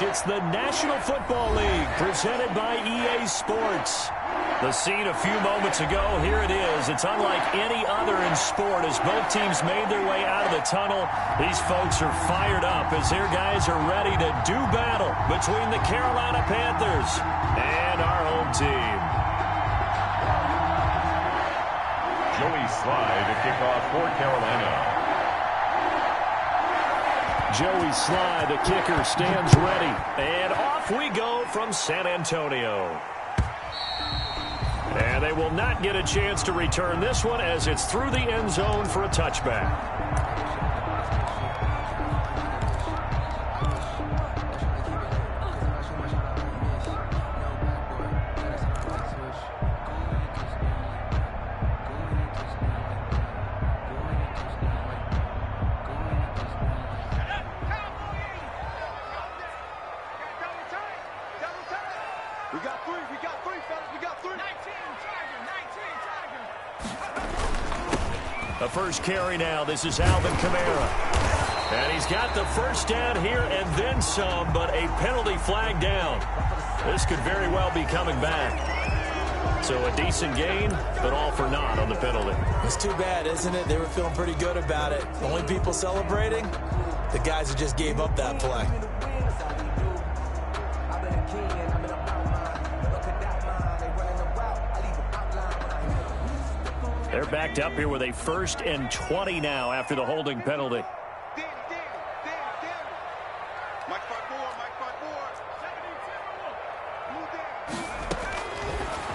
It's the National Football League presented by EA Sports. The scene a few moments ago, here it is. It's unlike any other in sport as both teams made their way out of the tunnel. These folks are fired up as their guys are ready to do battle between the Carolina Panthers and our home team. Joey Slye to kick off for Carolina. Joey Slye, the kicker, stands ready. And off we go from San Antonio. And they will not get a chance to return this one as it's through the end zone for a touchback. The first carry now. This is Alvin Kamara. And he's got the first down here and then some, but a penalty flag down. This could very well be coming back. So a decent gain, but all for naught on the penalty. It's too bad, isn't it? They were feeling pretty good about it. The only people celebrating, the guys who just gave up that play. They're backed up here with a 1st and 20 now after the holding penalty.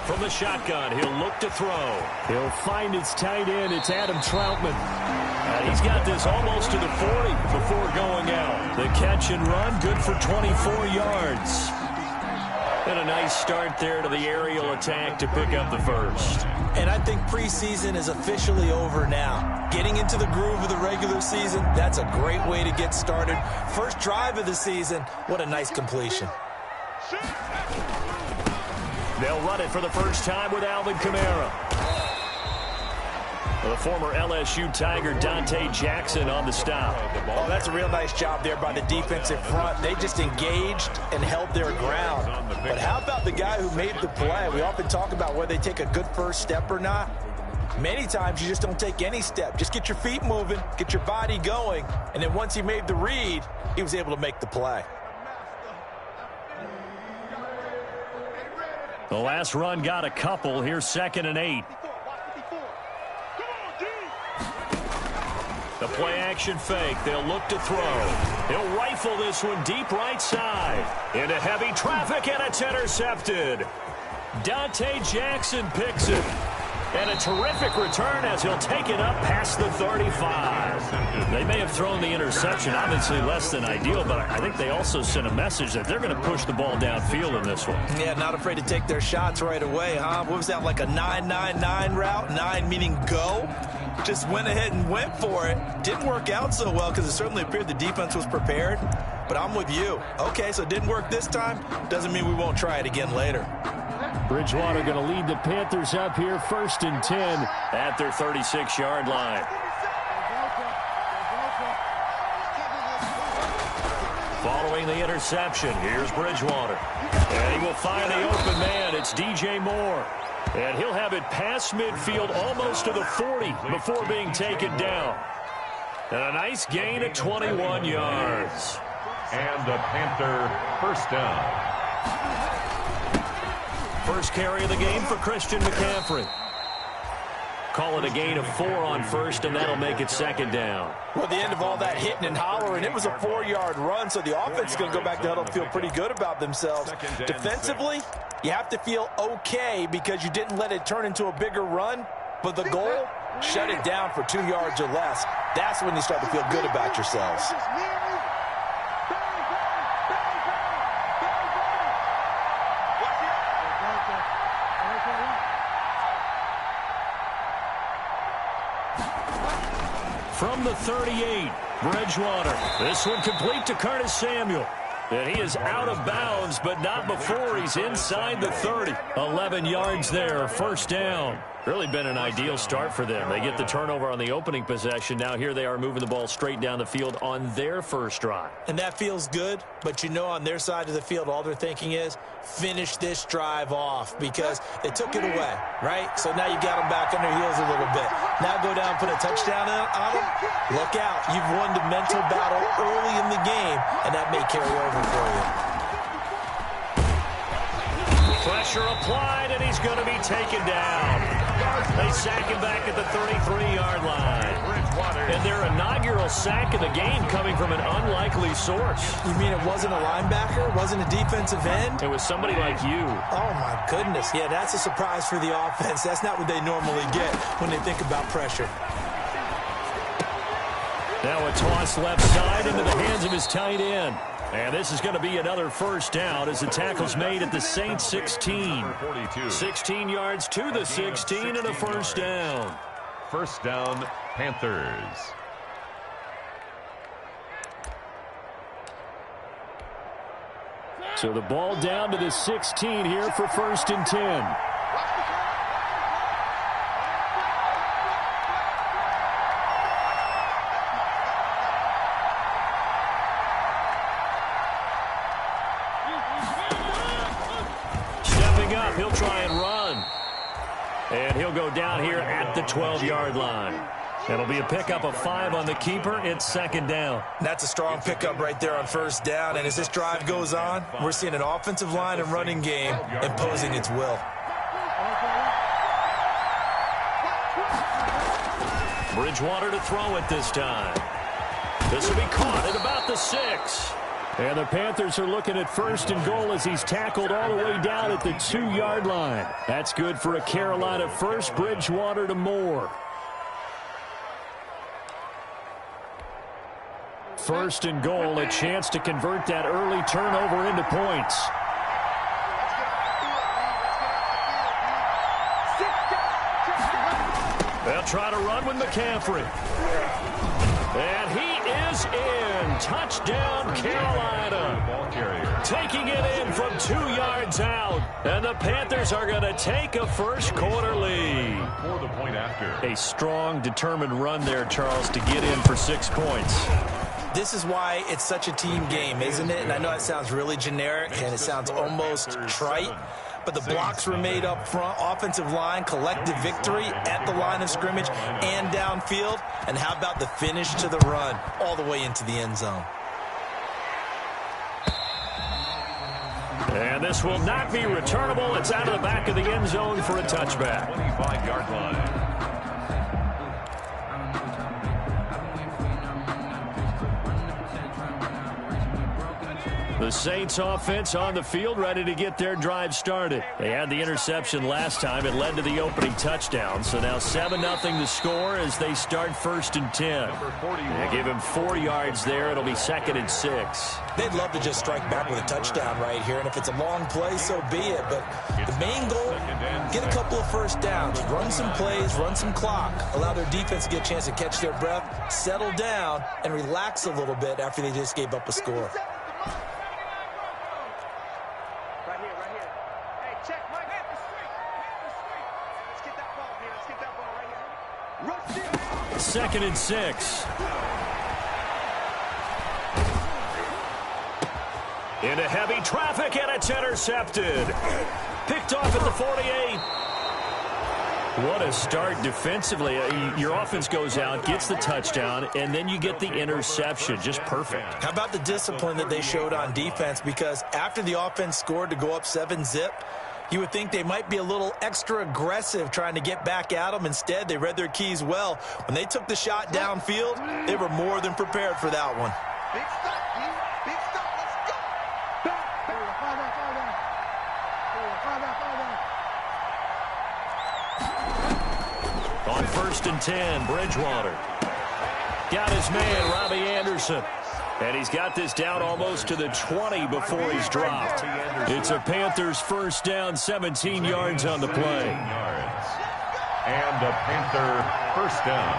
From the shotgun, he'll look to throw. He'll find his tight end. It's Adam Troutman. And he's got this almost to the 40 before going out. The catch and run, good for 24 yards. And a nice start there to the aerial attack to pick up the first. And I think preseason is officially over now. Getting into the groove of the regular season, that's a great way to get started. First drive of the season, what a nice completion. They'll run it for the first time with Alvin Kamara. The former LSU Tiger Dante Jackson on the stop. Oh, that's a real nice job there by the defensive front. They just engaged and held their ground. But how about the guy who made the play? We often talk about whether they take a good first step or not. Many times you just don't take any step. Just get your feet moving, get your body going, and then once he made the read, he was able to make the play. The last run got a couple. Here's 2nd and 8. The play-action fake. They'll look to throw. He'll rifle this one deep right side. Into heavy traffic, and it's intercepted. Dante Jackson picks it. And a terrific return as he'll take it up past the 35. They may have thrown the interception, obviously less than ideal, but I think they also sent a message that they're going to push the ball downfield in this one. Yeah, not afraid to take their shots right away, huh? What was that, like a 9-9-9 route? 9 meaning go? Just went ahead and went for it. Didn't work out so well because it certainly appeared the defense was prepared. But I'm with you. Okay, so it didn't work this time. Doesn't mean we won't try it again later. Bridgewater going to lead the Panthers up here 1st and 10 at their 36-yard line. Following the interception, here's Bridgewater. And he will find the open man. It's DJ Moore. And he'll have it past midfield almost to the 40 before being taken down. And a nice gain of 21 yards. And the Panther first down. First carry of the game for Christian McCaffrey. Call it a gain of 4 on first, and that'll make it 2nd down. Well, at the end of all that hitting and hollering, it was a 4-yard run, so the offense is going to go back to huddle and feel pretty good about themselves. Defensively, you have to feel okay because you didn't let it turn into a bigger run, but the goal, shut it down for 2 yards or less. That's when you start to feel good about yourselves. From the 38, Bridgewater. This one complete to Curtis Samuel. And he is out of bounds, but not before he's inside the 30. 11 yards there, first down. Really been an ideal start for them. They get the turnover on the opening possession. Now here they are moving the ball straight down the field on their first drive. And that feels good, but you know on their side of the field, all they're thinking is finish this drive off because they took it away, right? So now you got them back on their heels a little bit. Now go down and put a touchdown on them. Look out. You've won the mental battle early in the game, and that may carry over for you. Pressure applied, and he's going to be taken down. They sack him back at the 33-yard line. And their inaugural sack of the game coming from an unlikely source. You mean it wasn't a linebacker? Wasn't a defensive end? It was somebody like you. Oh, my goodness. Yeah, that's a surprise for the offense. That's not what they normally get when they think about pressure. Now a toss left side into the hands of his tight end. And this is going to be another first down as the tackle's made at the Saints 16. 16 yards to the 16 and a first down. First down, Panthers. So the ball down to the 16 here for 1st and 10. He'll try and run. And he'll go down here at the 12-yard line. That'll be a pickup of 5 on the keeper. It's 2nd down. That's a strong pickup right there on 1st down. And as this drive goes on, we're seeing an offensive line and running game imposing its will. Bridgewater to throw it this time. This will be caught at about the 6. And the Panthers are looking at 1st and goal as he's tackled all the way down at the 2-yard line. That's good for a Carolina first. Bridgewater to Moore. 1st and goal, a chance to convert that early turnover into points. They'll try to run with McCaffrey. And he is in. Touchdown, Carolina. Ball carrier. Taking it in from 2 yards out. And the Panthers are going to take a first-quarter lead. For the point after. A strong, determined run there, Charles, to get in for 6 points. This is why it's such a team game, isn't it? And I know it sounds really generic and it sounds almost trite. But the blocks were made up front, offensive line, collective victory at the line of scrimmage and downfield. And how about the finish to the run all the way into the end zone? And this will not be returnable. It's out of the back of the end zone for a touchback. 25-yard line. The Saints offense on the field, ready to get their drive started. They had the interception last time. It led to the opening touchdown. So now 7-0 the score as they start 1st and 10. They give him 4 yards there. It'll be 2nd and 6. They'd love to just strike back with a touchdown right here. And if it's a long play, so be it. But the main goal, get a couple of first downs. Run some plays, run some clock. Allow their defense to get a chance to catch their breath, settle down, and relax a little bit after they just gave up a score. Second and 6. Into heavy traffic, and it's intercepted. Picked off at the 48. What a start defensively. Your offense goes out, gets the touchdown, and then you get the interception. Just perfect. How about the discipline that they showed on defense? Because after the offense scored to go up 7-zip, you would think they might be a little extra aggressive trying to get back at them. Instead, they read their keys well. When they took the shot downfield, they were more than prepared for that one. Big stop, D. Big stop. Let's go. On 1st and 10, Bridgewater. Got his man, Robbie Anderson. And he's got this down almost to the 20 before he's dropped. It's a Panthers first down, 17 yards on the play. And a Panther first down.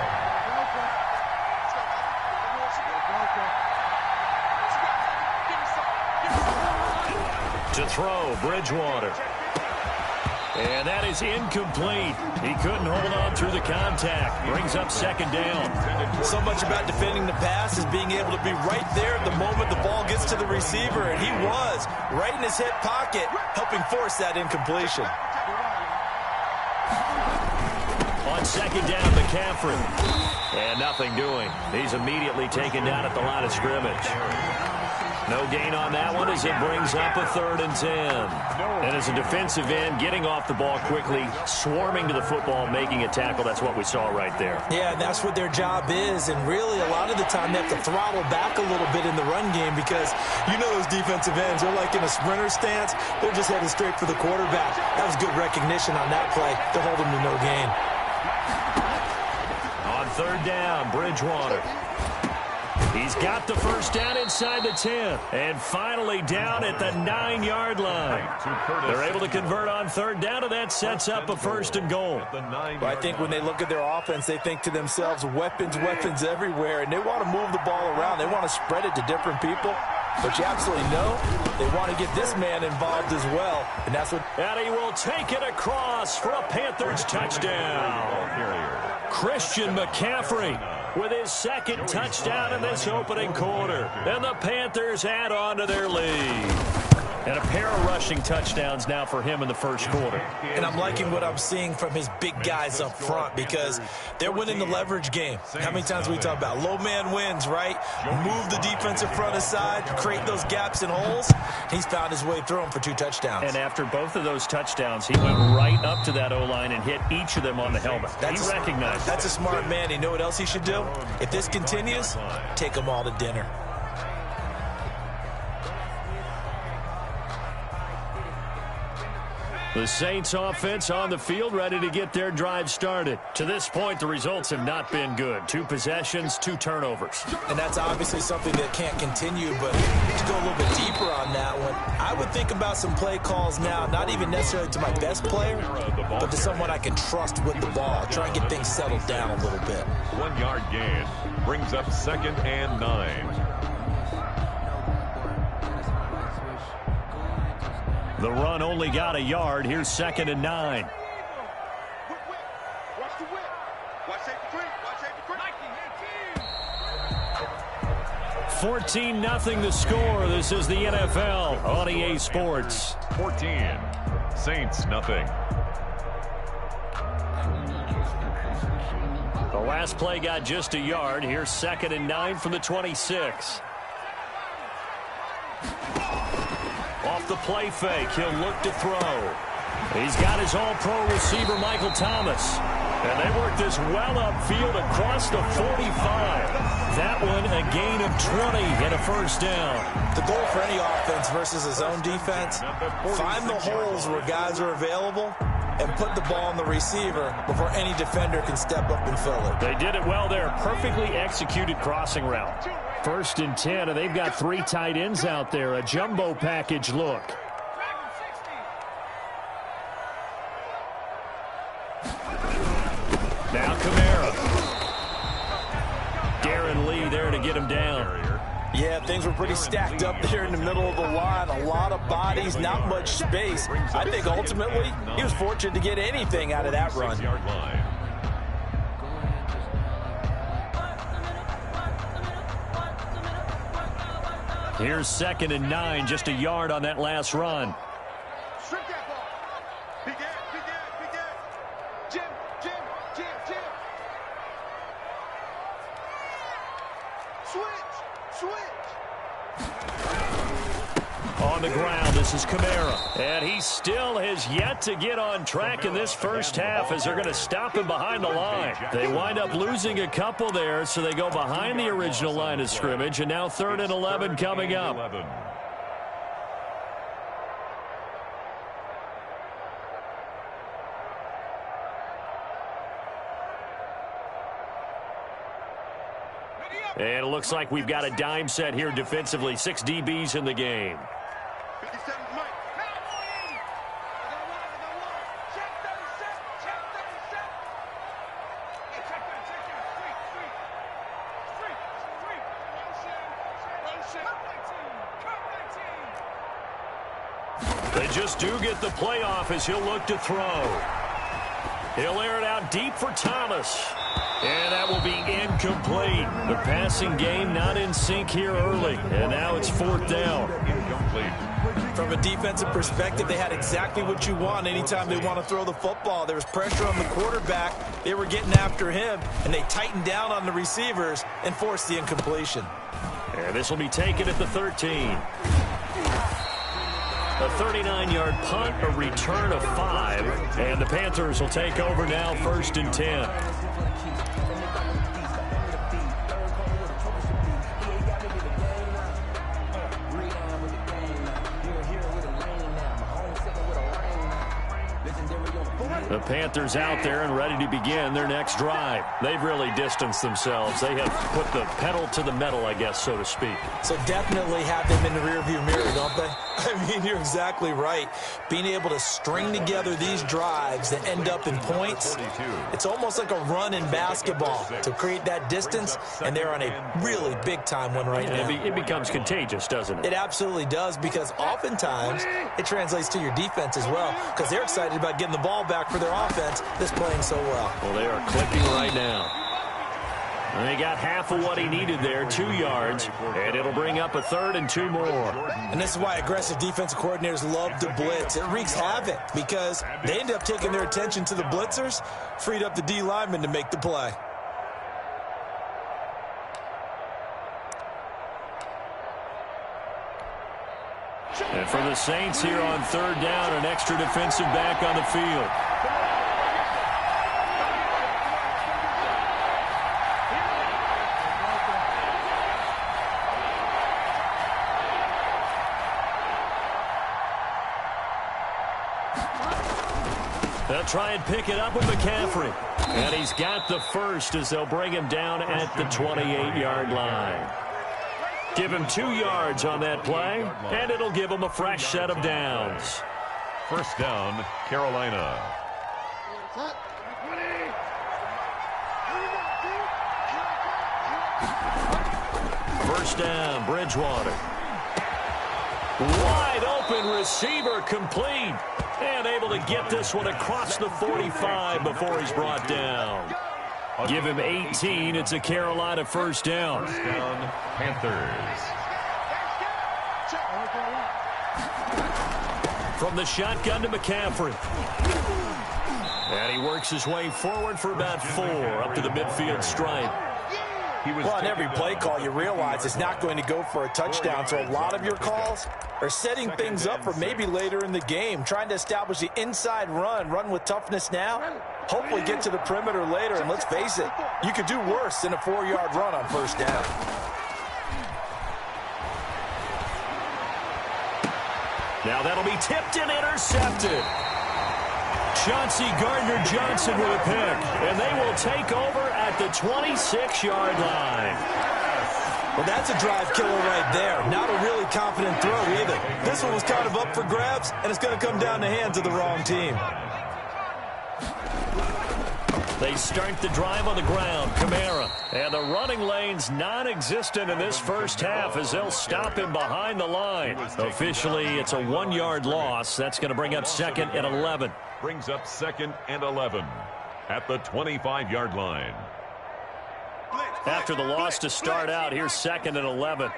To throw, Bridgewater. And that is incomplete. He couldn't hold on through the contact. Brings up second down. So much about defending the pass is being able to be right there at the moment the ball gets to the receiver, and he was right in his hip pocket, helping force that incompletion. On second down, McCaffrey. And nothing doing. He's immediately taken down at the line of scrimmage. No gain on that one as it brings up a 3rd and 10. And as a defensive end, getting off the ball quickly, swarming to the football, making a tackle, that's what we saw right there. Yeah, and that's what their job is. And really, a lot of the time, they have to throttle back a little bit in the run game because you know those defensive ends, they're like in a sprinter stance. They're just headed straight for the quarterback. That was good recognition on that play to hold them to no gain. On 3rd down, Bridgewater. He's got the first down inside the 10. And finally down at the 9-yard line. They're able to convert on 3rd down, and that sets up a 1st and goal. Well, I think when they look at their offense, they think to themselves, weapons, weapons everywhere, and they want to move the ball around. They want to spread it to different people. But you absolutely know they want to get this man involved as well. And that's what... And he will take it across for a Panthers touchdown. Christian McCaffrey with his 2nd touchdown in this opening quarter. And the Panthers add on to their lead. And a pair of rushing touchdowns now for him in the 1st quarter. And I'm liking what I'm seeing from his big guys up front because they're winning the leverage game. How many times we talk about low man wins, right? Move the defensive front aside, create those gaps and holes. He's found his way through them for 2 touchdowns. And after both of those touchdowns, he went right up to that O-line and hit each of them on the helmet. He recognized That's a smart man. You know what else he should do? If this continues, take them all to dinner. The Saints offense on the field, ready to get their drive started. To this point, the results have not been good. 2 possessions, 2 turnovers. And that's obviously something that can't continue, but to go a little bit deeper on that one, I would think about some play calls now, not even necessarily to my best player, but to someone I can trust with the ball. Try and get things settled down a little bit. 1-yard gain brings up 2nd and 9. The run only got a yard. Here's 2nd and 9. Watch the whip. Watch safety three. Watch safety three. 14-0 the score. This is the NFL on EA Sports. 14. Saints nothing. The last play got just a yard. Here's 2nd and 9 from the 26. Off the play fake, he'll look to throw. He's got his all-pro receiver, Michael Thomas. And they work this well upfield across the 45. That one a gain of 20 and a 1st down. The goal for any offense versus his own defense, find the holes where guys are available and put the ball on the receiver before any defender can step up and fill it. They did it well there. Perfectly executed crossing route. 1st and 10, and they've got 3 tight ends out there. A jumbo package look. Now Kamara. Darren Lee there to get him down. Yeah, things were pretty stacked up there in the middle of the line. A lot of bodies, not much space. I think ultimately he was fortunate to get anything out of that run. Here's 2nd and 9, just a yard on that last run. Strip that ball. Big Ed. Jim. Switch. On the ground, this is Kamara. And he still has yet to get on track in this first half as they're going to stop him behind the line. They wind up losing a couple there, so they go behind the original line of scrimmage, and now 3rd and 11 coming up. And it looks like we've got a dime set here defensively. 6 DBs in the game. 57 Mike. Check 37. They just do get the playoff as he'll look to throw. He'll air it out deep for Thomas. And that will be incomplete. The passing game not in sync here early. And now it's 4th down. Incomplete. From a defensive perspective, they had exactly what you want anytime they want to throw the football. There was pressure on the quarterback. They were getting after him, and they tightened down on the receivers and forced the incompletion. And this will be taken at the 13. A 39-yard punt, a return of 5, and the Panthers will take over now 1st and 10. The Panthers out there and ready to begin their next drive. They've really distanced themselves. They have put the pedal to the metal, I guess, so to speak. So definitely have them in the rearview mirror, don't they? I mean, you're exactly right. Being able to string together these drives that end up in points, it's almost like a run in basketball to create that distance, and they're on a really big-time one right now. It becomes contagious, doesn't it? It absolutely does, because oftentimes it translates to your defense as well, because they're excited about getting the ball back for their offense that's playing so well. Well, they are clicking right now. And they got half of what he needed there, 2 yards, and it'll bring up a 3rd and 2 more. And this is why aggressive defensive coordinators love to blitz. It wreaks havoc because they end up taking their attention to the blitzers, freed up the D lineman to make the play. And for the Saints here on 3rd down, an extra defensive back on the field. They'll try and pick it up with McCaffrey. And he's got the first as they'll bring him down at the 28-yard line. Give him 2 yards on that play, and it'll give him a fresh set of downs. 1st down, Carolina. First down, Bridgewater. Wide open receiver, complete. And able to get this one across the 45 before he's brought down. Give him 18. It's a Carolina 1st down. 1st down, Panthers. From the shotgun to McCaffrey. And he works his way forward for about 4 up to the midfield stripe. Well, on every play call, you realize it's not going to go for a touchdown, so a lot of your calls are setting things up for maybe later in the game, trying to establish the inside run with toughness now, hopefully get to the perimeter later, and let's face it, you could do worse than a 4-yard run on 1st down. Now that'll be tipped and intercepted. Chauncey Gardner-Johnson with a pick, and they will take over at the 26-yard line. Well, that's a drive killer right there. Not a really confident throw either. This one was kind of up for grabs, and it's going to come down the hands of the wrong team. They start the drive on the ground. Kamara. And the running lane's non-existent in this first half as they'll stop him behind the line. Officially, it's a 1-yard loss. That's going to bring up 2nd and 11. Brings up 2nd and 11 at the 25-yard line. After the loss to start out, here's 2nd and 11.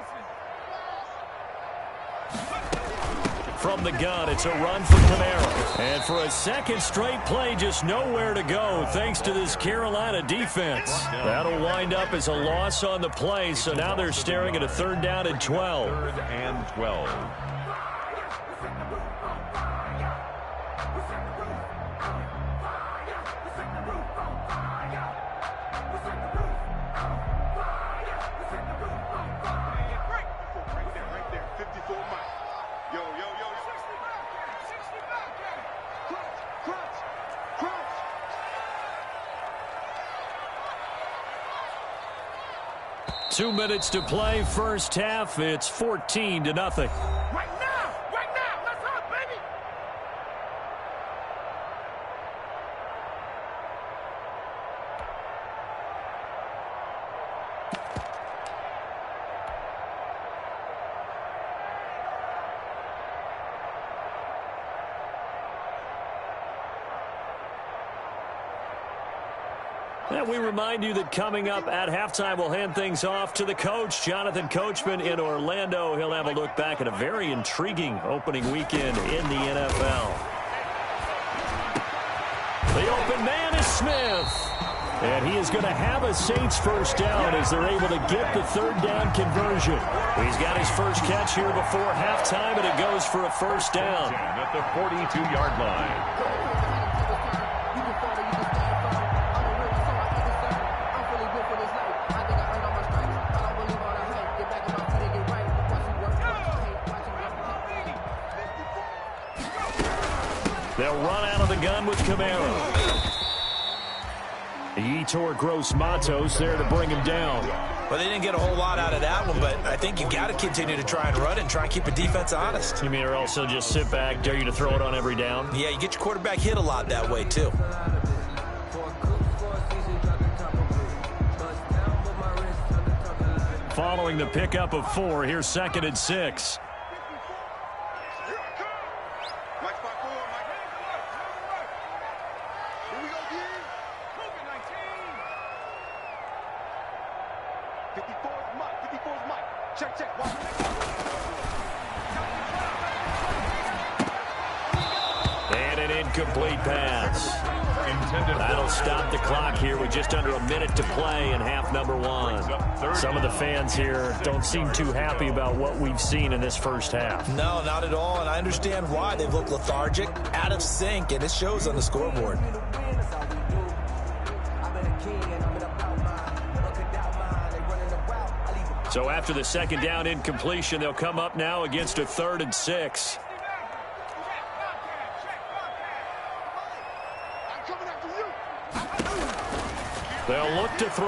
From the gun, it's a run for Kamara. And for a second straight play, just nowhere to go thanks to this Carolina defense. That'll wind up as a loss on the play, so now they're staring at a 3rd down and 12. 3rd and 12. Two minutes to play, first half. It's 14-0. Right now, let's go, baby. And we remind you that coming up at halftime, we'll hand things off to the coach, Jonathan Coachman in Orlando. He'll have a look back at a very intriguing opening weekend in the NFL. The open man is Smith. And he is going to have a Saints first down as they're able to get the third down conversion. He's got his first catch here before halftime, and it goes for a first down. At the 42-yard line. They'll run out of the gun with Camaro. Yetur Gross-Matos there to bring him down. Well, they didn't get a whole lot out of that one, but I think you got to continue to try and run and try and keep the defense honest. You mean or also just sit back, dare you to throw it on every down? Yeah, you get your quarterback hit a lot that way, too. Following the pickup of 4, here's 2nd and 6. And an incomplete pass. That'll stop the clock here with just under a minute to play in half number 1. Some of the fans here don't seem too happy about what we've seen in this first half. No, not at all, and I understand why. They've looked lethargic, out of sync, and it shows on the scoreboard. So after the second down incompletion, they'll come up now against a 3rd and 6. They'll look to throw.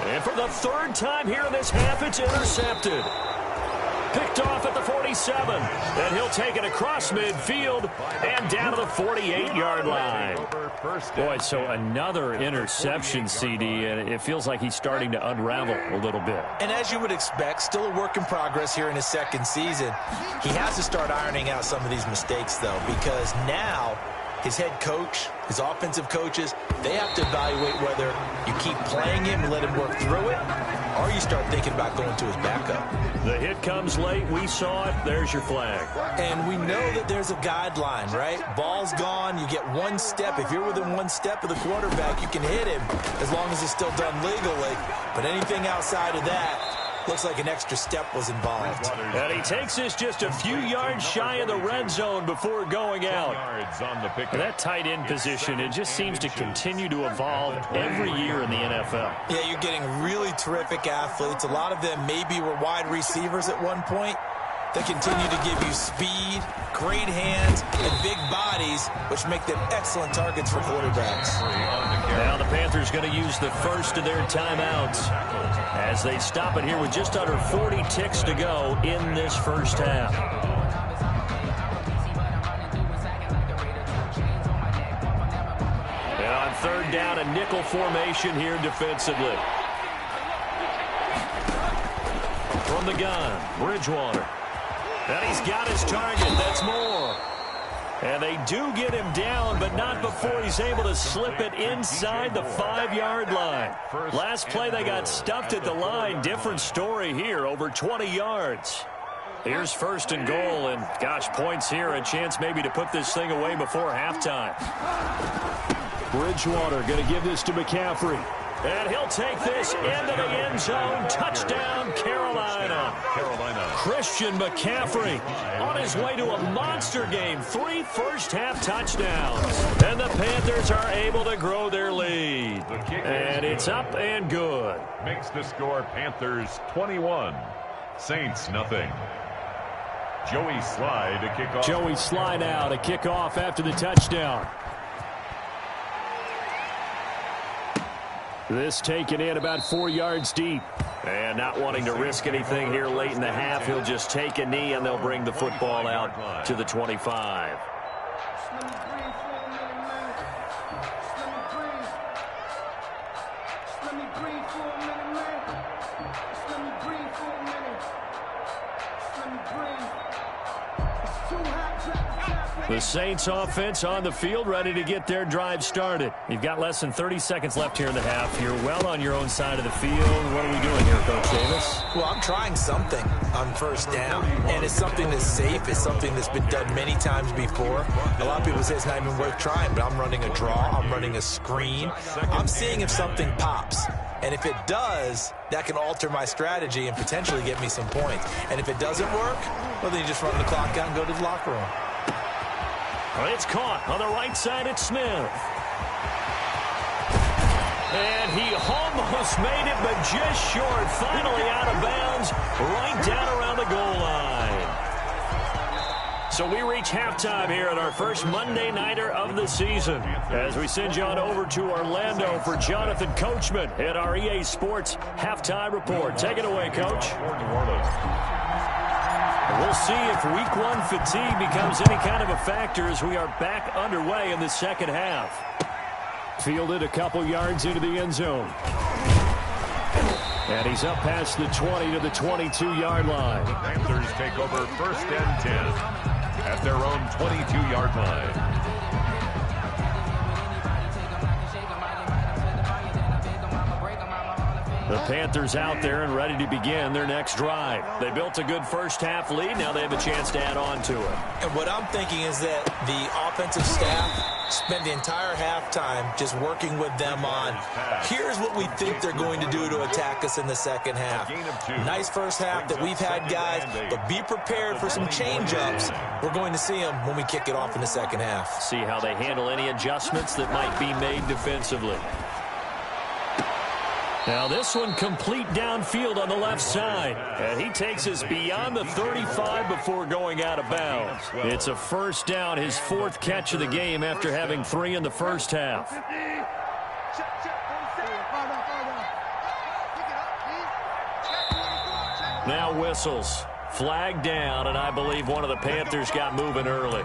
And for the 3rd time here in this half, it's intercepted. Picked off at the 47. And he'll take it across midfield and down to the 48-yard line. Boy, so another interception, CD, and it feels like he's starting to unravel a little bit. And as you would expect, still a work in progress here in his second season. He has to start ironing out some of these mistakes, though, because now his head coach, his offensive coaches, they have to evaluate whether you keep playing him and let him work through it, or you start thinking about going to his backup. The hit comes late. We saw it. There's your flag. And we know that there's a guideline, right? Ball's gone. You get one step. If you're within one step of the quarterback, you can hit him as long as it's still done legally. But anything outside of that, looks like an extra step was involved. And he takes this just a few yards shy of the red zone before going out. And that tight end position, it just seems to continue to evolve every year in the NFL. Yeah, you're getting really terrific athletes. A lot of them maybe were wide receivers at one point. They continue to give you speed, great hands, and big bodies, which make them excellent targets for quarterbacks. Now the Panthers going to use the first of their timeouts as they stop it here with just under 40 ticks to go in this first half. And on 3rd down, a nickel formation here defensively. From the gun, Bridgewater. And he's got his target. That's more. And they do get him down, but not before he's able to slip it inside the 5-yard line. Last play, they got stuffed at the line. Different story here, over 20 yards. Here's 1st and goal, and gosh, points here, a chance maybe to put this thing away before halftime. Bridgewater going to give this to McCaffrey. And he'll take this into the end zone. Touchdown, Carolina. Christian McCaffrey on his way to a monster game. 3 first-half touchdowns. And the Panthers are able to grow their lead. And it's up and good. Makes the score Panthers 21, Saints nothing. Joey Slye to kick off. Joey Slye now to kick off after the touchdown. This taken in about 4 yards deep. And not wanting to risk anything here late in the half, he'll just take a knee and they'll bring the football out to the 25. The Saints offense on the field, ready to get their drive started. You've got less than 30 seconds left here in the half. You're well on your own side of the field. What are we doing here, Coach Davis? Well, I'm trying something on first down, and it's something that's safe. It's something that's been done many times before. A lot of people say it's not even worth trying, but I'm running a draw. I'm running a screen. I'm seeing if something pops. And if it does, that can alter my strategy and potentially get me some points. And if it doesn't work, well, then you just run the clock out and go to the locker room. It's caught on the right side at Smith. And he almost made it, but just short. Finally out of bounds, right down around the goal line. So we reach halftime here at our first Monday Nighter of the season. As we send you on over to Orlando for Jonathan Coachman at our EA Sports Halftime Report. Take it away, Coach. We'll see if Week 1 fatigue becomes any kind of a factor as we are back underway in the second half. Fielded a couple yards into the end zone. And he's up past the 20 to the 22-yard line. The Panthers take over 1st and 10 at their own 22-yard line. The Panthers out there and ready to begin their next drive. They built a good first half lead. Now they have a chance to add on to it. And what I'm thinking is that the offensive staff spend the entire halftime just working with them on, here's what we think they're going to do to attack us in the second half. Nice first half that we've had, guys, but be prepared for some change-ups. We're going to see them when we kick it off in the second half. See how they handle any adjustments that might be made defensively. Now this one complete downfield on the left side. And he takes us beyond the 35 before going out of bounds. It's a first down, his 4th catch of the game after having 3 in the first half. Now whistles. Flag down, and I believe one of the Panthers got moving early.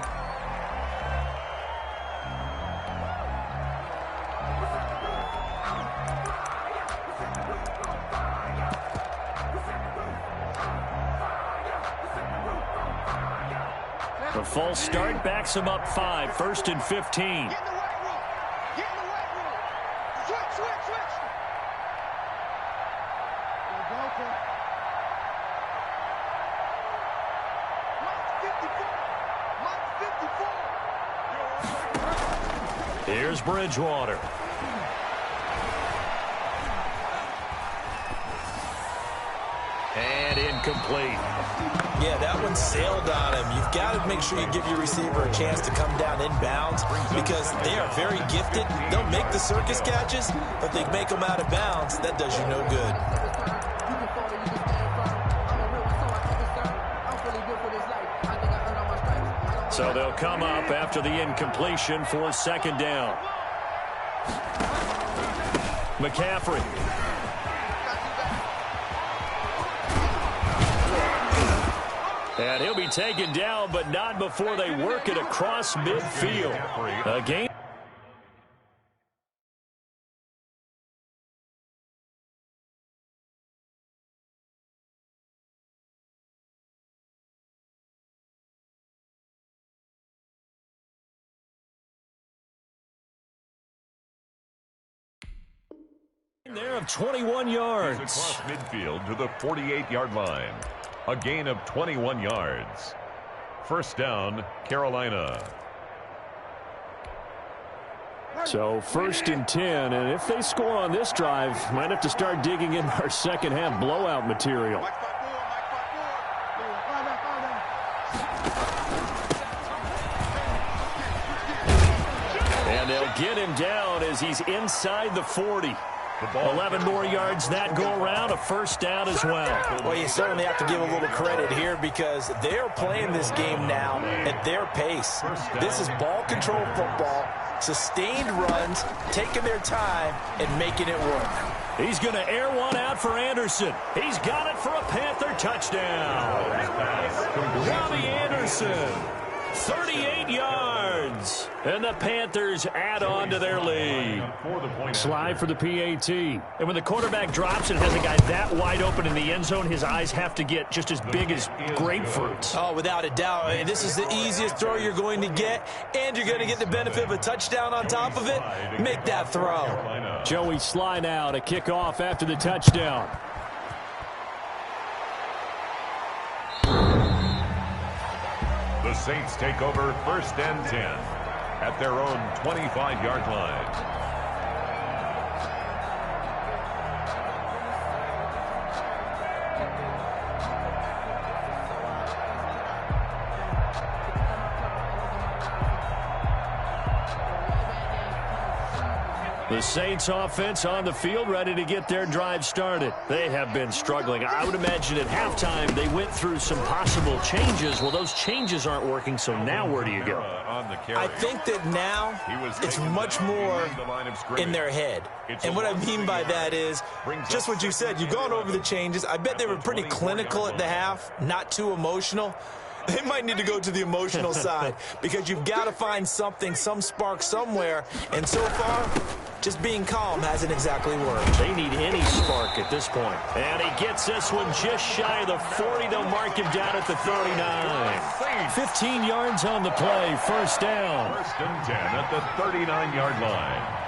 The false start backs him up 5, 1st and 15. Get in the right room. Get in the right room. Switch. Go, Cole. Mike 54. Here's Bridgewater. And incomplete. Yeah, that one sailed on him. You've got to make sure you give your receiver a chance to come down inbounds because they are very gifted. They'll make the circus catches, but they make them out of bounds. That does you no good. So they'll come up after the incompletion for 2nd down. McCaffrey. And he'll be taken down, but not before they work it across midfield. Again. There of 21 yards. Across midfield to the 48-yard line. A gain of 21 yards. First down, Carolina. So 1st and 10, and if they score on this drive, might have to start digging in our second half blowout material. And they'll get him down as he's inside the 40. 11 more yards that go around, a first down as well. Well, you certainly have to give a little credit here because they're playing this game now at their pace. This is ball control football, sustained runs, taking their time and making it work. He's going to air one out for Anderson. He's got it for a Panther touchdown. Robbie Anderson. 38 yards. And the Panthers add on to their lead. Slide for the PAT. And when the quarterback drops and has a guy that wide open in the end zone, his eyes have to get just as big as grapefruits. Oh, without a doubt. I mean, this is the easiest throw you're going to get, and you're going to get the benefit of a touchdown on top of it. Make that throw. Joey Sly now to kick off after the touchdown. The Saints take over 1st and 10 at their own 25-yard line. The Saints offense on the field, ready to get their drive started. They have been struggling. I would imagine at halftime they went through some possible changes. Well, those changes aren't working, so now where do you go? I think that now it's much more in their head. And what I mean by that is just what you said. You've gone over the changes. I bet they were pretty clinical at the half, not too emotional. They might need to go to the emotional side because you've got to find something, some spark somewhere. And so far, just being calm hasn't exactly worked. They need any spark at this point. And he gets this one just shy of the 40. They'll mark him down at the 39. 15 yards on the play. First down. 1st and 10 at the 39-yard line.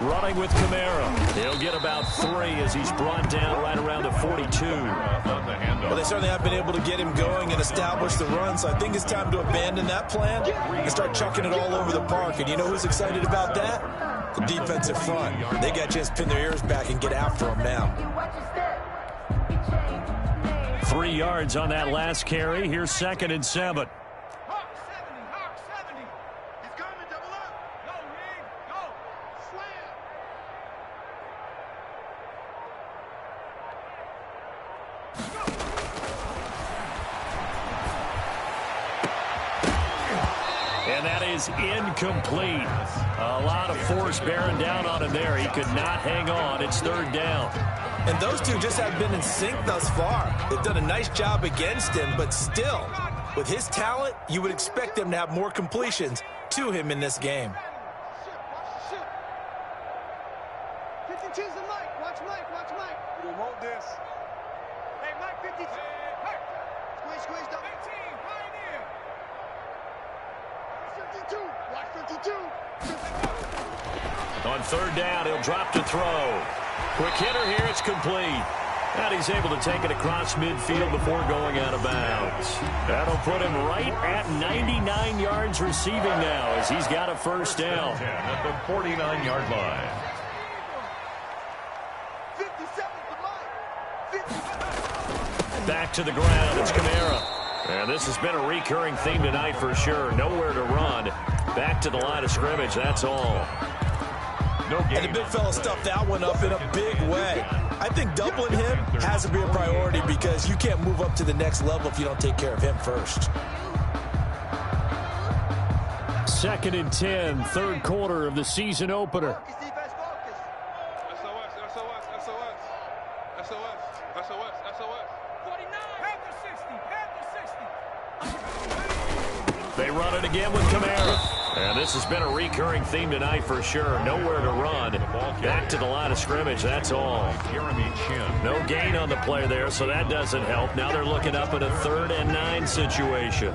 Running with Kamara. He'll get about 3 as he's brought down right around the 42. Well, they certainly have been able to get him going and establish the run, so I think it's time to abandon that plan and start chucking it all over the park. And you know who's excited about that? The defensive front. They got a chance to pin their ears back and get after him now. 3 yards on that last carry. Here's 2nd and 7. And that is incomplete. A lot of force bearing down on him there. He could not hang on. It's 3rd down. And those two just have been in sync thus far. They've done a nice job against him, but still, with his talent, you would expect them to have more completions to him in this game. 52's a Mike. Watch Mike. Watch Mike. We want this. Hey, Mike, 52. Hey. Squeeze, double. 18, pioneer. 52. Watch 52. On 3rd down, he'll drop to throw. Quick hitter here, it's complete. And he's able to take it across midfield before going out of bounds. That'll put him right at 99 yards receiving now as he's got a 1st down. At the 49-yard line. 57 for Mike. Back to the ground, it's Kamara. And this has been a recurring theme tonight for sure. Nowhere to run. Back to the line of scrimmage, that's all. And the big fella stuffed that one up in a big way. I think doubling him has to be a priority because you can't move up to the next level if you don't take care of him first. 2nd and 10, 3rd quarter of the season opener. Focus, defense, focus. SOS. 49. Panther 60. They run it again with Kamara. And this has been a recurring theme tonight for sure. Nowhere to run. Back to the line of scrimmage, that's all. No gain on the play there, so that doesn't help. Now they're looking up at a 3rd and 9 situation.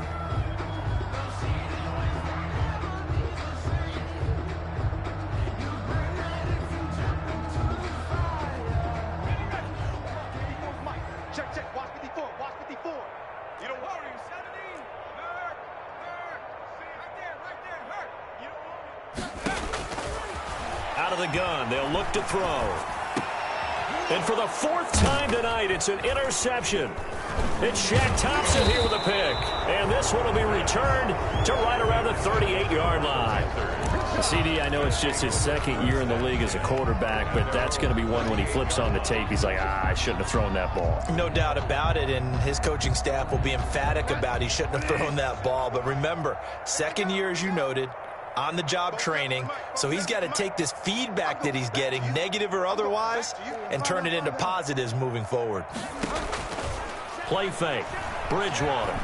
Check. Watch 54. Watch 54. You don't worry. 70. Hurt. Right there. Hurt. You don't Out of the gun, they'll look to throw. And for the 4th time tonight, it's an interception. It's Shaq Thompson here with a pick. And this one will be returned to right around the 38-yard line. CD, I know it's just his 2nd year in the league as a quarterback, but that's going to be one when he flips on the tape. He's like, I shouldn't have thrown that ball. No doubt about it, and his coaching staff will be emphatic about he shouldn't have thrown that ball. But remember, 2nd year, as you noted, on-the-job training, so he's got to take this feedback that he's getting, negative or otherwise, and turn it into positives moving forward. Play fake. Bridgewater.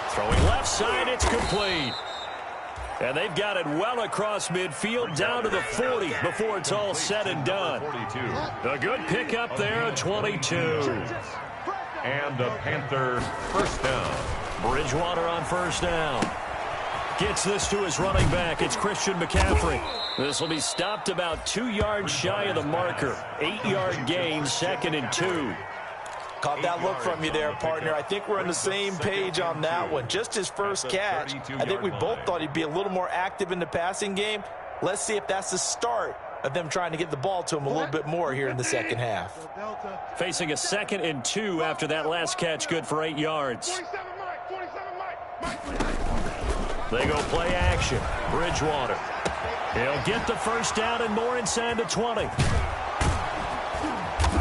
Throwing left side, it's complete. And they've got it well across midfield down to the 40 before it's all said and done. A good pickup there at 22. And a Panther first down. Bridgewater on first down. Gets this to his running back. It's Christian McCaffrey. This will be stopped about 2 yards shy of the marker. 8-yard gain, 2nd and 2. Caught that look from you there, partner. I think we're on the same page on that one. Just his first catch. I think we both thought he'd be a little more active in the passing game. Let's see if that's the start of them trying to get the ball to him a little bit more here in the second half. Facing a 2nd and 2 after that last catch, good for 8 yards. They go play action. Bridgewater. He'll get the first down and more inside the 20.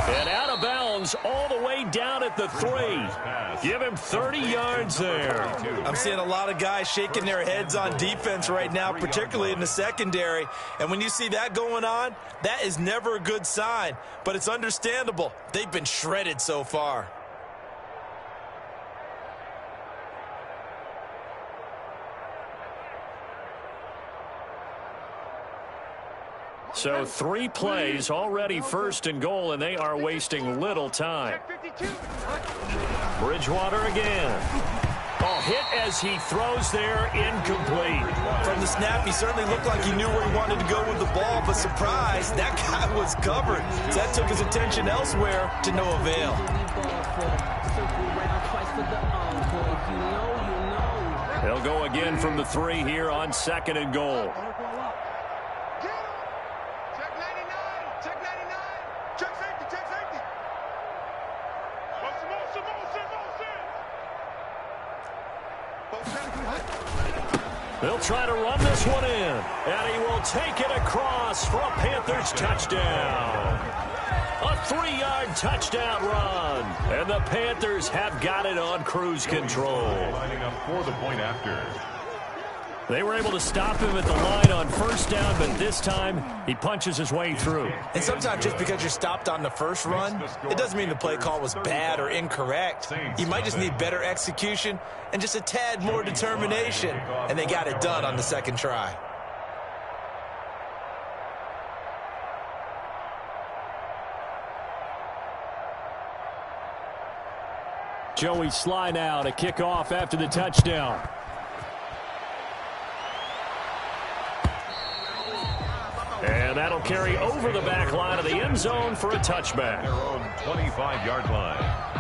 And out of bounds all the way down at the 3. Give him 30 yards there. I'm seeing a lot of guys shaking their heads on defense right now, particularly in the secondary. And when you see that going on, that is never a good sign. But it's understandable. They've been shredded so far. So 3 plays, already 1st and goal, and they are wasting little time. Bridgewater again. Oh, hit as he throws there, incomplete. From the snap, he certainly looked like he knew where he wanted to go with the ball, but surprise, that guy was covered. So that took his attention elsewhere to no avail. They'll go again from the 3 here on 2nd and goal. They'll try to run this one in, and he will take it across for a Panthers touchdown. A 3-yard touchdown run, and the Panthers have got it on cruise control. Lining up for the point after. They were able to stop him at the line on first down, but this time he punches his way through. And sometimes just because you're stopped on the first run, it doesn't mean the play call was bad or incorrect. You might just need better execution and just a tad more determination, and they got it done on the second try. Joey Sly now to kick off after the touchdown. And that'll carry over the back line of the end zone for a touchback. Their own 25-yard line.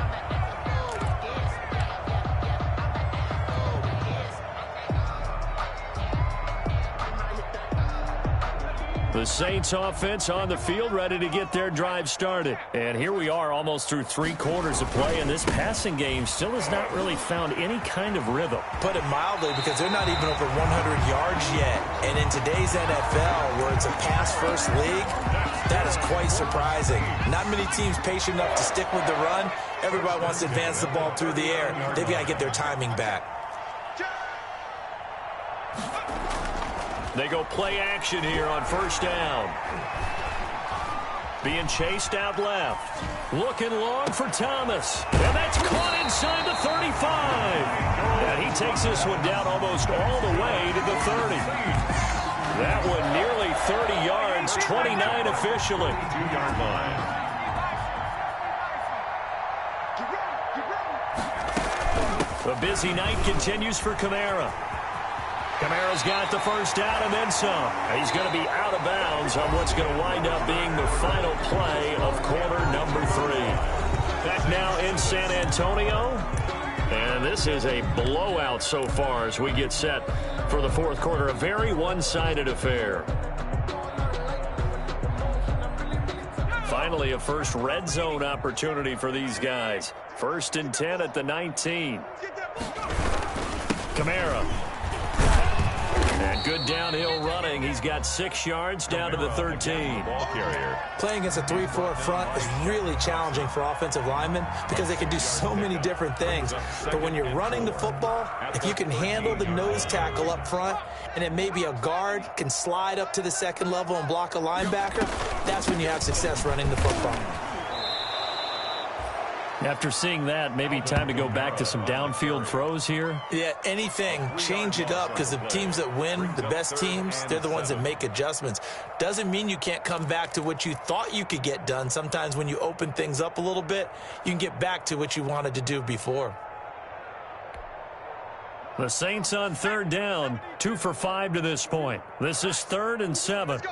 The Saints offense on the field, ready to get their drive started. And here we are almost through 3 quarters of play, and this passing game still has not really found any kind of rhythm. Put it mildly, because they're not even over 100 yards yet. And in today's NFL, where it's a pass-first league, that is quite surprising. Not many teams patient enough to stick with the run. Everybody wants to advance the ball through the air. They've got to get their timing back. They go play action here on first down. Being chased out left. Looking long for Thomas. And that's caught inside the 35. And he takes this one down almost all the way to the 30. That one nearly 30 yards, 29 officially. 2-yard line. A busy night continues for Kamara. Kamara's got the first down and then some. He's going to be out of bounds on what's going to wind up being the final play of quarter number 3. Back now in San Antonio. And this is a blowout so far as we get set for the 4th quarter. A very one-sided affair. Finally, a first red zone opportunity for these guys. 1st and 10 at the 19. Kamara. And good downhill running. He's got 6 yards down to the 13. Ball carrier. Playing against a 3-4 front is really challenging for offensive linemen because they can do so many different things. But when you're running the football, if you can handle the nose tackle up front, and then maybe a guard can slide up to the 2nd level and block a linebacker, that's when you have success running the football. After seeing that, maybe time to go back to some downfield throws here. Yeah, anything. Change it up, because the teams that win, the best teams, they're the ones that make adjustments. Doesn't mean you can't come back to what you thought you could get done. Sometimes when you open things up a little bit, you can get back to what you wanted to do before. The Saints on third down, 2 for 5 to this point. This is 3rd and 7.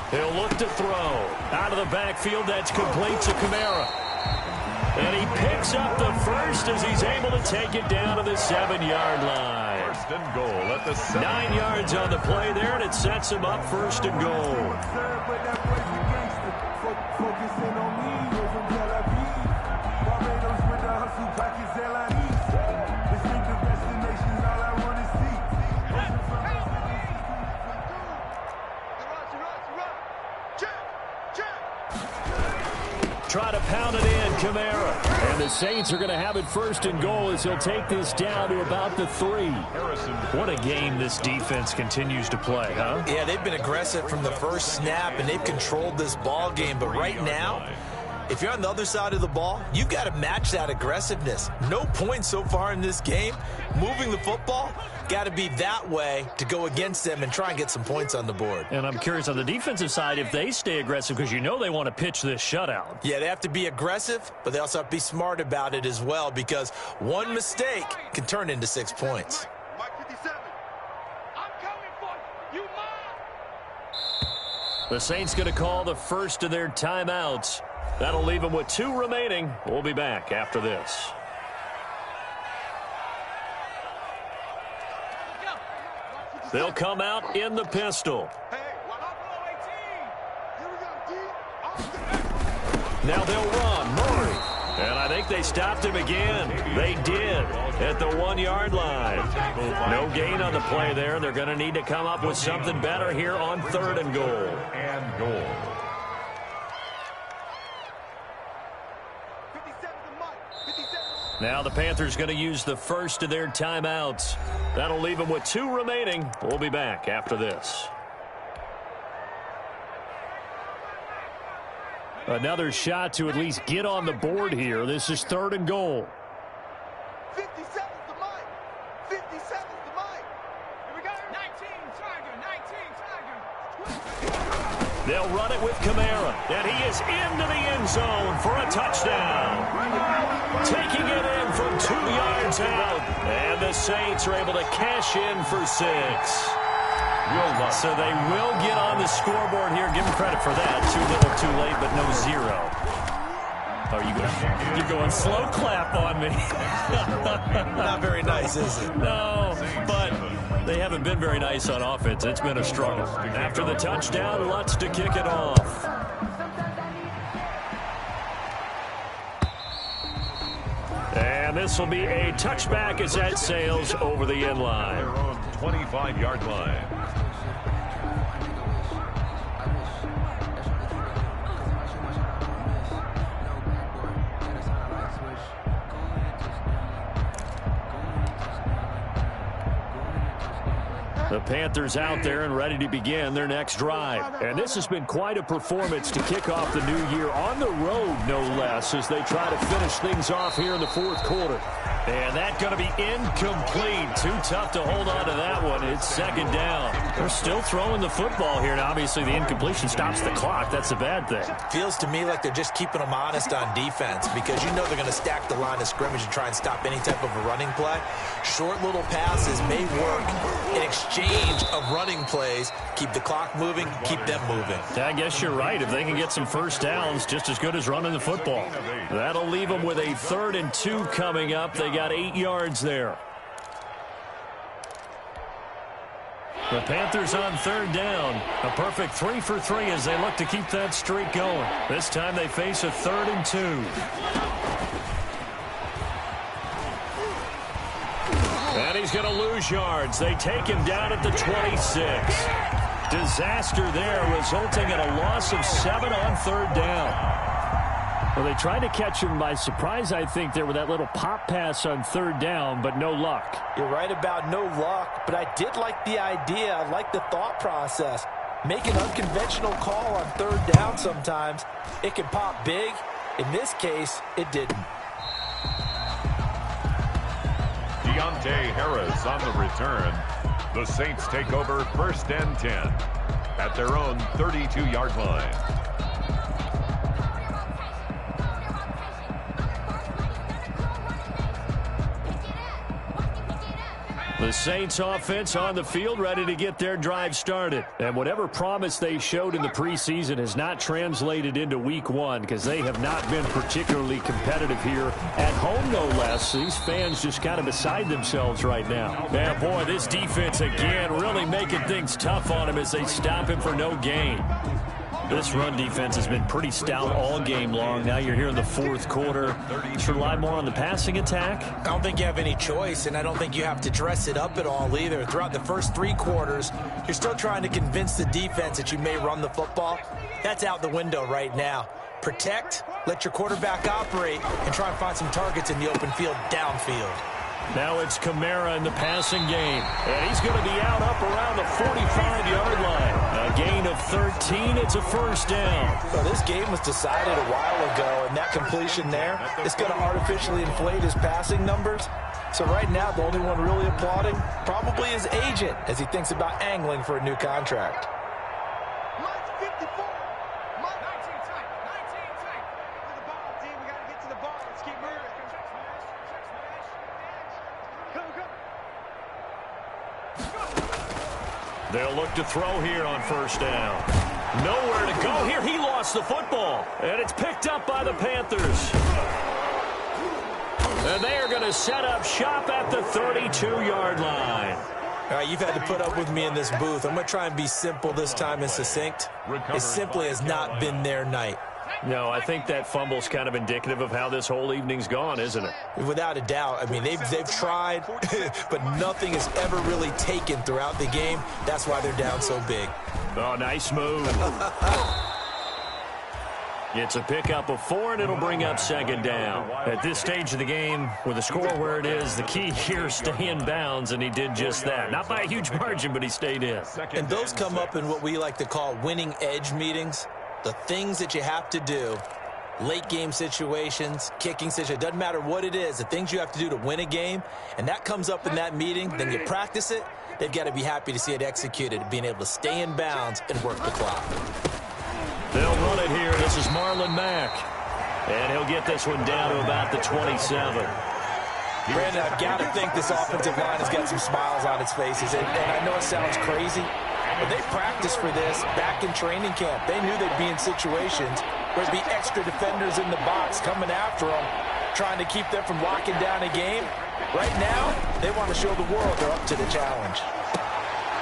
He'll look to throw. Out of the backfield, that's complete to Kamara. And he picks up the first as he's able to take it down to the 7-yard line. 1st and goal at the 7. 9 yards on the play there, and it sets him up 1st and goal. Try to pound it in, Kamara. And the Saints are going to have it 1st and goal as he'll take this down to about the 3. What a game this defense continues to play, huh? Yeah, they've been aggressive from the first snap, and they've controlled this ball game. But right now, if you're on the other side of the ball, you've got to match that aggressiveness. No points so far in this game. Moving the football, got to be that way to go against them and try and get some points on the board. And I'm curious on the defensive side if they stay aggressive, because you know they want to pitch this shutout. Yeah, they have to be aggressive, but they also have to be smart about it as well, because one mistake can turn into 6 points. Mike 57. I'm coming for you. You mine. The Saints going to call the first of their timeouts. That'll leave them with 2 remaining. We'll be back after this. They'll come out in the pistol. Hey, here we go, D. Now they'll run. Murray. And I think they stopped him again. They did at the 1-yard line. No gain on the play there. They're going to need to come up with something better here on 3rd and goal. Now the Panthers going to use the first of their timeouts. That'll leave them with 2 remaining. We'll be back after this. Another shot to at least get on the board here. This is 3rd and goal. 57's the mic. 57's the mic. Here we go. 19 Tiger. 19 Tiger. They'll run it with Kamara, and he is into the end zone for a touchdown. Taking it in from 2 yards out, and the Saints are able to cash in for 6. So they will get on the scoreboard here. Give them credit for that. Too little, too late, but no 0. Oh, you're going slow clap on me. Not very nice, is it? No, but they haven't been very nice on offense. It's been a struggle. After the touchdown, Lutz to kick it off. And this will be a touchback as that sails over the end line. 25-yard line. The Panthers out there and ready to begin their next drive. And this has been quite a performance to kick off the new year on the road, no less, as they try to finish things off here in the 4th quarter. And that's going to be incomplete. Too tough to hold on to that one. It's 2nd down. They're still throwing the football here, and obviously the incompletion stops the clock. That's a bad thing. Feels to me like they're just keeping them honest on defense, because you know they're going to stack the line of scrimmage and try and stop any type of a running play. Short little passes may work in exchange of running plays. Keep the clock moving, keep them moving. I guess you're right. If they can get some first downs, just as good as running the football. That'll leave them with a 3rd and 2 coming up. They got 8 yards there. The Panthers on 3rd down. A perfect 3 for 3 as they look to keep that streak going. This time they face a 3rd and 2. And he's going to lose yards. They take him down at the 26. Disaster there, resulting in a loss of 7 on 3rd down. Well, they tried to catch him by surprise, I think, there with that little pop pass on 3rd down, but no luck. You're right about no luck, but I did like the idea. I like the thought process. Make an unconventional call on third down sometimes. It can pop big. In this case, it didn't. Deontay Harris on the return. The Saints take over 1st and 10 at their own 32-yard line. The Saints offense on the field, ready to get their drive started. And whatever promise they showed in the preseason has not translated into week 1 because they have not been particularly competitive here at home, no less. These fans just kind of beside themselves right now. Man, boy, this defense again really making things tough on him as they stop him for no gain. This run defense has been pretty stout all game long. Now you're here in the fourth quarter. Just rely more on the passing attack? I don't think you have any choice, and I don't think you have to dress it up at all either. Throughout the first 3 quarters, you're still trying to convince the defense that you may run the football. That's out the window right now. Protect, let your quarterback operate, and try and find some targets in the open field downfield. Now it's Kamara in the passing game. And he's going to be out up around the 45-yard line. A gain of 13. It's a first down. Well, this game was decided a while ago, and that completion there is going to artificially inflate his passing numbers. So right now, the only one really applauding probably his agent as he thinks about angling for a new contract. Mike's 54. Mike 19 tight. 19 tight. To the ball, team. We got to get to the ball. Let's keep moving. They'll look to throw here on first down. Nowhere to go here. He lost the football. And it's picked up by the Panthers. And they are going to set up shop at the 32-yard line. All right, you've had to put up with me in this booth. I'm going to try and be simple this time and succinct. It simply has not been their night. No, I think that fumble's kind of indicative of how this whole evening's gone, isn't it? Without a doubt. I mean, they've tried, but nothing is ever really taken throughout the game. That's why they're down so big. Oh, nice move. It's a pickup of 4, and it'll bring up second down. At this stage of the game, with the score where it is, the key here is stay in bounds, and he did just that. Not by a huge margin, but he stayed in. And those come up in what we like to call winning edge meetings. The things that you have to do, late game situations, kicking situations, doesn't matter what it is, the things you have to do to win a game, and that comes up in that meeting, then you practice it, they've got to be happy to see it executed, being able to stay in bounds and work the clock. They'll run it here. This is Marlon Mack. And he'll get this one down to about the 27. Brandon, I've got to think this offensive line has got some smiles on its faces, and I know it sounds crazy, but they practiced for this back in training camp. They knew they'd be in situations where there'd be extra defenders in the box coming after them, trying to keep them from locking down a game. Right now, they want to show the world they're up to the challenge.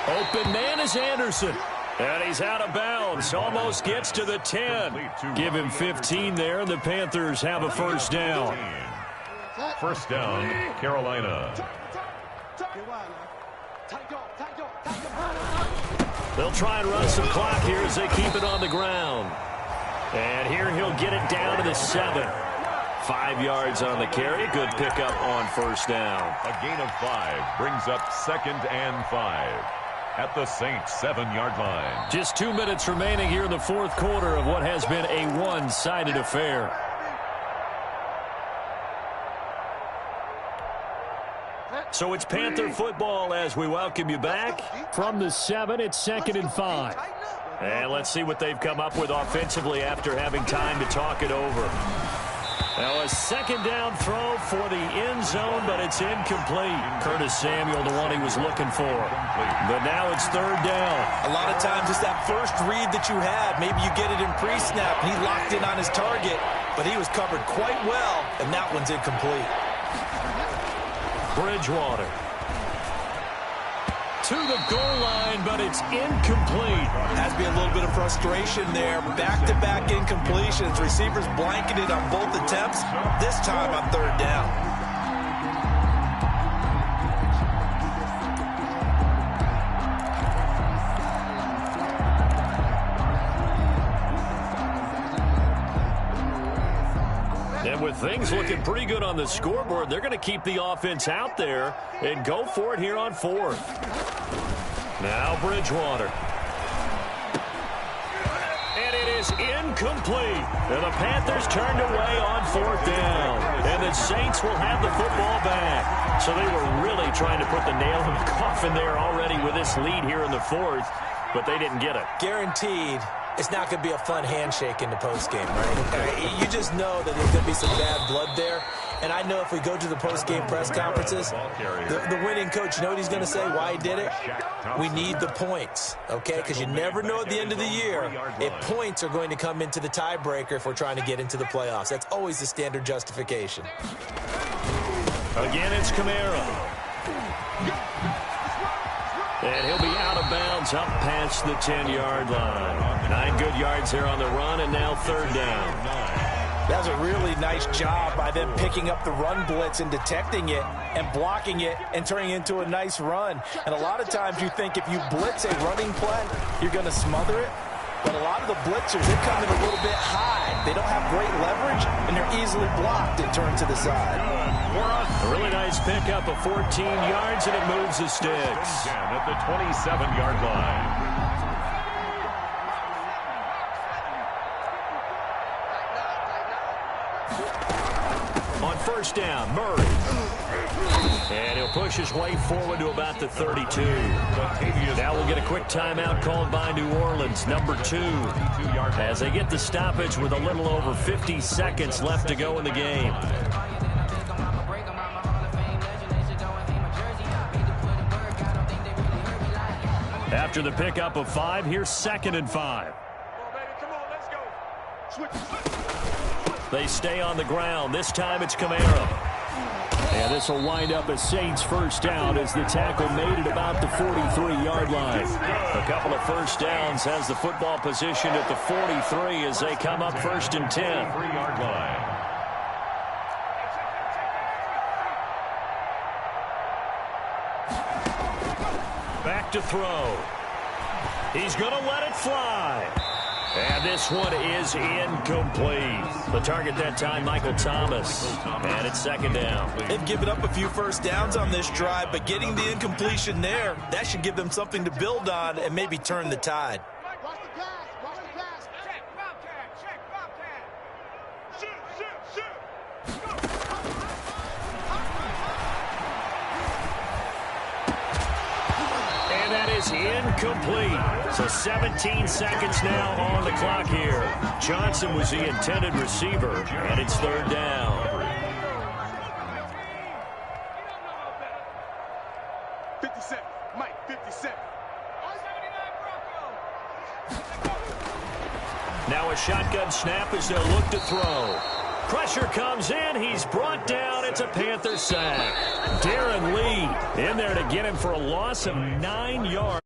Open man is Anderson. And he's out of bounds. Almost gets to the 10. Give him 15 there, and the Panthers have a first down. First down, Carolina. They'll try and run some clock here as they keep it on the ground. And here he'll get it down to the 7. 5 yards on the carry. Good pickup on first down. A gain of 5 brings up 2nd and 5 at the Saints' 7-yard line. Just 2 minutes remaining here in the fourth quarter of what has been a one-sided affair. So it's Panther football as we welcome you back. From the 7, it's 2nd and 5. And let's see what they've come up with offensively after having time to talk it over. Now a second down throw for the end zone, but it's incomplete. Curtis Samuel, the one he was looking for. But now it's third down. A lot of times it's that first read that you had. Maybe you get it in pre-snap. He locked in on his target, but he was covered quite well, and that one's incomplete. Bridgewater. To the goal line, but it's incomplete. Has to be a little bit of frustration there. Back-to-back incompletions. Receivers blanketed on both attempts, this time on third down. And with things looking pretty good on the scoreboard, they're going to keep the offense out there and go for it here on 4th. Now Bridgewater. And it is incomplete. And the Panthers turned away on 4th down. And the Saints will have the football back. So they were really trying to put the nail in the coffin there already with this lead here in the 4th, but they didn't get it. Guaranteed. It's not going to be a fun handshake in the postgame, right? You just know that there's going to be some bad blood there. And I know if we go to the postgame press conferences, the winning coach, you know what he's going to say, why he did it? We need the points, okay? Because you never know at the end of the year if points are going to come into the tiebreaker if we're trying to get into the playoffs. That's always the standard justification. Again, it's Kamara. And he'll be out of bounds up past the 10-yard line. 9 good yards there on the run, and now 3rd down. That was a really nice job by them picking up the run blitz and detecting it and blocking it and turning it into a nice run. And a lot of times you think if you blitz a running play, you're going to smother it. But a lot of the blitzers, they come in a little bit high. They don't have great leverage, and they're easily blocked and turned to the side. A really nice pickup of 14 yards, and it moves the sticks. At the 27-yard line. On 1st down, Murray. And he'll push his way forward to about the 32. Now we'll get a quick timeout called by New Orleans, number 2, as they get the stoppage with a little over 50 seconds left to go in the game. After the pickup of 5, here's 2nd and 5. Come on, let's go. Switch. They stay on the ground. This time it's Kamara. And this will wind up a Saints 1st down as the tackle made it about the 43-yard line. A couple of 1st downs has the football positioned at the 43 as they come up 1st and 10. 3-yard line. Back to throw. He's going to let it fly. And this one is incomplete. The target that time, Michael Thomas. And it's 2nd down. They've given up a few 1st downs on this drive, but getting the incompletion there, that should give them something to build on and maybe turn the tide. Watch the pass. Watch the pass. Check, Bobcat. Check, Bobcat. Shoot. And that is incomplete. So 17 seconds now on the clock here. Johnson was the intended receiver, and it's 3rd down. 57. Mike, 57. Now a shotgun snap as they'll look to throw. Pressure comes in. He's brought down. It's a Panther sack. Darren Lee in there to get him for a loss of 9 yards.